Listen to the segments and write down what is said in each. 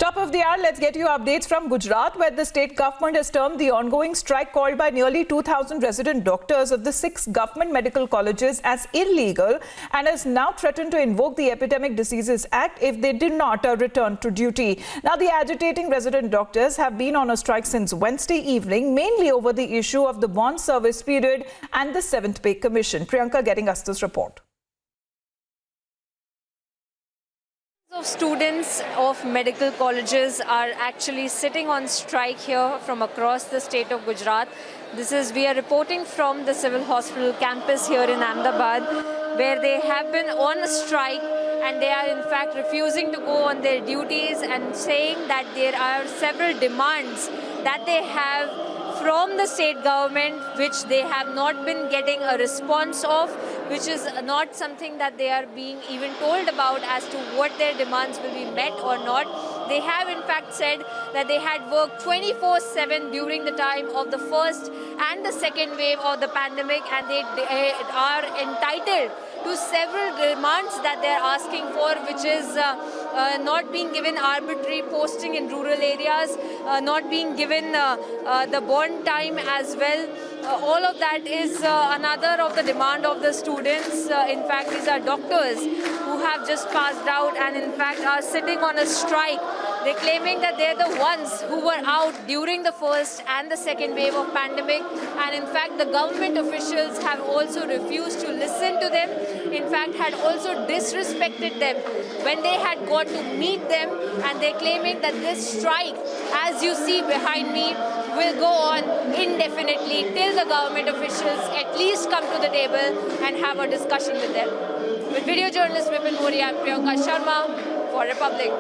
Top of the hour, let's get you updates from Gujarat, where the state government has termed the ongoing strike called by nearly 2,000 resident doctors of the 6 government medical colleges as illegal and has now threatened to invoke the Epidemic Diseases Act if they did not return to duty. Now, the agitating resident doctors have been on a strike since Wednesday evening, mainly over the issue of the bond service period and the 7th Pay Commission. Priyanka getting us this report. Of students of medical colleges are actually sitting on strike here from across the state of Gujarat. We are reporting from the civil hospital campus here in Ahmedabad, where they have been on a strike and they are in fact refusing to go on their duties and saying that there are several demands that they have from the state government which they have not been getting a response of, which is not something that they are being even told about as to what their demands will be met or not. They have in fact said that they had worked 24/7 during the time of the first and the second wave of the pandemic, and they are entitled to several demands that they are asking for, which is not being given arbitrary posting in rural areas, not being given the bond time as well. All of that is another of the demand of the students. In fact, these are doctors who have just passed out and in fact are sitting on a strike. They're claiming that they're the ones who were out during the first and the second wave of pandemic, and in fact the government officials have also refused to listen to them. In fact, had also disrespected them when they had got to meet them, and they're claiming that this strike, as you see behind me, will go on indefinitely till the government officials at least come to the table and have a discussion with them. With video journalist Vipin Moria and Priyanka Sharma for Republic.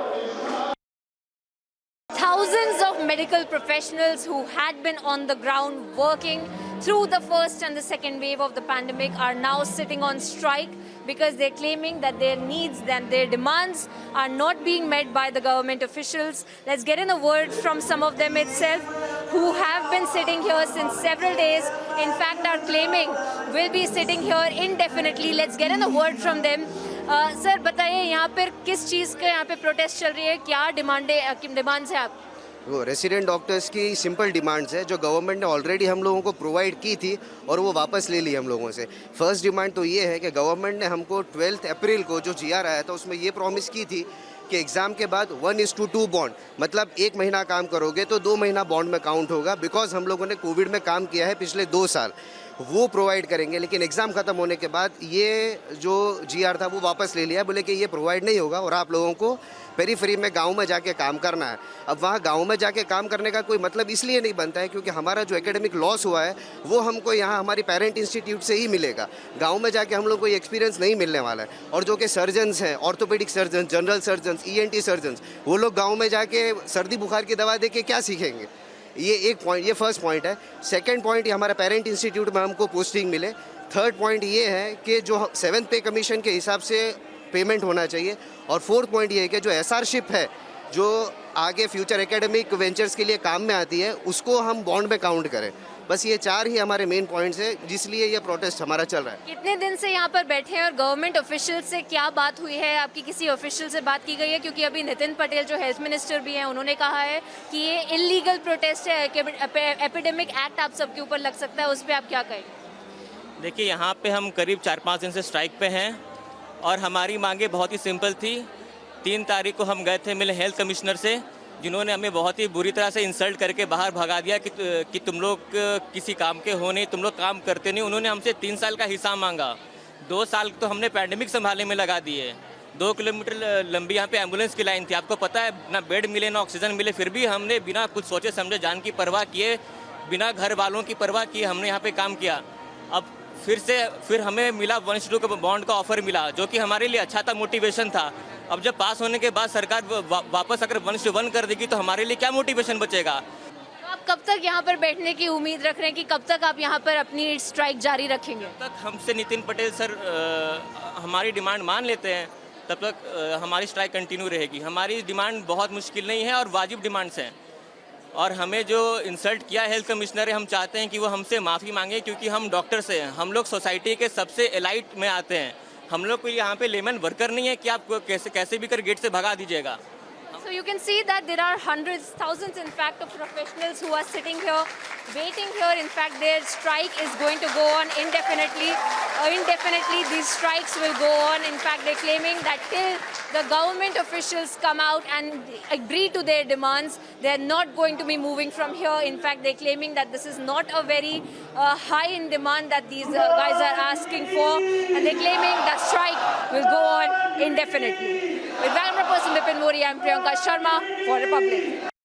Thousands of medical professionals who had been on the ground working through the first and the second wave of the pandemic are now sitting on strike because they're claiming that their needs and their demands are not being met by the government officials. Let's get in a word from some of them itself who have been sitting here since several days, in fact are claiming will be sitting here indefinitely. Let's get in a word from them. Sir बताइए, यहाँ पर किस चीज़ का यहाँ पे protest चल रही है, क्या डिमांड्स है आप? वो रेसिडेंट डॉक्टर्स की सिंपल डिमांड्स है जो गवर्नमेंट ने ऑलरेडी हम लोगों को प्रोवाइड की थी और वो वापस ले ली हम लोगों से। फर्स्ट डिमांड तो ये है कि गवर्नमेंट ने हमको 12 अप्रैल को जो जीआर आया था उसमें ये प्रॉमिस की थी कि एग्ज़ाम के बाद 1:2 बॉन्ड, मतलब 1 महीना काम करोगे तो 2 महीना बॉन्ड में काउंट होगा, बिकॉज हम लोगों ने कोविड में काम किया है पिछले 2 साल, वो प्रोवाइड करेंगे। लेकिन एग्ज़ाम ख़त्म होने के बाद ये जो जीआर था वो वापस ले लिया, बोले कि ये प्रोवाइड नहीं होगा और आप लोगों को पेरीफेरी में गांव में जाके काम करना है। अब वहाँ गांव में जाके काम करने का कोई मतलब इसलिए नहीं बनता है क्योंकि हमारा जो एकेडमिक लॉस हुआ है वो हमको यहाँ हमारी पेरेंट इंस्टीट्यूट से ही मिलेगा। गांव में जाके हम लोग को एक्सपीरियंस नहीं मिलने वाला है। और जो कि सर्जन्स हैं, orthopaedic surgeon, general surgeons, ENT surgeons, वो लोग गाँव में जाके सर्दी बुखार की दवा दे के क्या सीखेंगे? ये एक पॉइंट, ये फर्स्ट पॉइंट है। सेकंड पॉइंट, ये हमारे पेरेंट इंस्टीट्यूट में हमको पोस्टिंग मिले। थर्ड पॉइंट ये है कि जो 7th पे कमीशन के हिसाब से पेमेंट होना चाहिए। और फोर्थ पॉइंट ये है कि जो SRशिप है जो आगे फ्यूचर एकेडमिक वेंचर्स के लिए काम में आती है उसको हम बॉन्ड में काउंट करें। बस ये 4 ही हमारे मेन पॉइंट्स हैं जिसलिए ये प्रोटेस्ट हमारा चल रहा है। कितने दिन से यहाँ पर बैठे हैं और गवर्नमेंट ऑफिशियल से क्या बात हुई है? आपकी किसी ऑफिशियल से बात की गई है? क्योंकि अभी नितिन पटेल जो हेल्थ मिनिस्टर भी हैं उन्होंने कहा है कि ये इलीगल प्रोटेस्ट है, एपिडेमिक एक्ट आप सबके ऊपर लग सकता है, उस पर आप क्या कहेंगे? देखिए, यहाँ पे हम करीब 4-5 दिन से स्ट्राइक पे हैं और हमारी मांगे बहुत ही सिंपल थी। 3 तारीख को हम गए थे मिले हेल्थ कमिश्नर से, जिन्होंने हमें बहुत ही बुरी तरह से इंसल्ट करके बाहर भगा दिया कि तुम लोग किसी काम के हो नहीं, तुम लोग काम करते नहीं। उन्होंने हमसे 3 साल का हिसाब मांगा। 2 साल तो हमने पैंडेमिक संभालने में लगा दिए। 2 किलोमीटर लंबी यहाँ पे एम्बुलेंस की लाइन थी, आपको पता है, ना बेड मिले ना ऑक्सीजन मिले, फिर भी हमने बिना कुछ सोचे समझे, जान की परवाह किए, बिना घर वालों की परवाह किए हमने यहाँ पे काम किया। अब फिर हमें मिला 1:2 का बॉन्ड का ऑफर मिला, जो कि हमारे लिए अच्छा था, मोटिवेशन था। अब जब पास होने के बाद सरकार वापस अगर 1:1 कर देगी तो हमारे लिए क्या मोटिवेशन बचेगा? तो आप कब तक यहाँ पर बैठने की उम्मीद रख रहे हैं कि कब तक आप यहाँ पर अपनी स्ट्राइक जारी रखेंगे? तब तक हमसे नितिन पटेल सर हमारी डिमांड मान लेते हैं, तब तक हमारी स्ट्राइक कंटिन्यू रहेगी। हमारी डिमांड बहुत मुश्किल नहीं है और वाजिब डिमांड्स हैं। और हमें जो इंसल्ट किया हेल्थ कमिश्नर है, हम चाहते हैं कि वो हमसे माफ़ी मांगे, क्योंकि हम डॉक्टर्स हैं, हम लोग सोसाइटी के सबसे एलाइट में आते हैं। हम लोग को यहाँ पे लेमन वर्कर नहीं है कि आप कैसे भी कर गेट से भगा दीजिएगा। So you can see that there are hundreds, thousands in fact of professionals who are sitting here, waiting here. In fact, their strike is going to go on indefinitely. Indefinitely, these strikes will go on. In fact, they're claiming that till the government officials come out and agree to their demands, they're not going to be moving from here. In fact, they're claiming that this is not a very high in demand that these guys are asking for, and they're claiming that strike will go on indefinitely. With camera person Vipin Mori, I'm Priyanka Sharma for Republic.